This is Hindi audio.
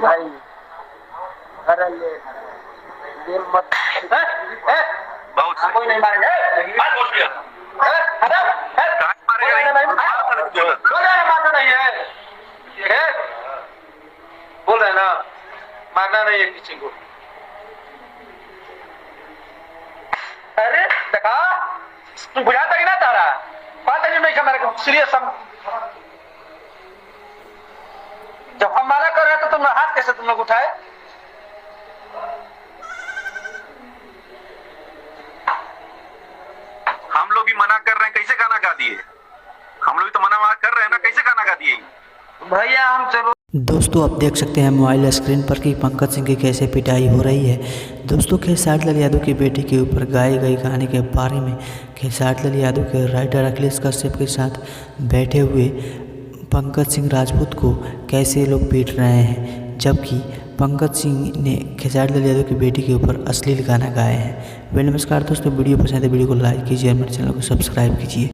भाई अरे ये मत बहुत कोई नहीं मारेंगे बात बोल दिया कहाँ मारेगा मारना नहीं है बोल रहे ना मारना नहीं है किसी को। अरे देखा तुम बुझाता कि ना तारा बात है नहीं मेरे को सीरियस जब हम मारा कर रहे तो तुम हाथ कैसे तुम लोग उठाए? हम लोग भी मना कर रहे हैं, कैसे गाना गा दिए? हम लोग तो मना कर रहे हैं ना, कैसे गाना गा दिए? भैया हम चलो। दोस्तों आप देख सकते हैं मोबाइल स्क्रीन पर कि पंकज सिंह की कैसे पिटाई हो रही है। दोस्तों खेसारी लाल यादव की बेटी के ऊपर गाए गए गाने के बारे में खेसारी लाल यादव के राइटर अखिलेश कश्यप के साथ बैठे हुए पंकज सिंह राजपूत को कैसे लोग पीट रहे हैं, जबकि पंकज सिंह ने खेसारी लाल यादव की बेटी के ऊपर अश्लील गाना गाए हैं। नमस्कार दोस्तों, वीडियो पसंद है वीडियो को लाइक कीजिए और मेरे चैनल को सब्सक्राइब कीजिए।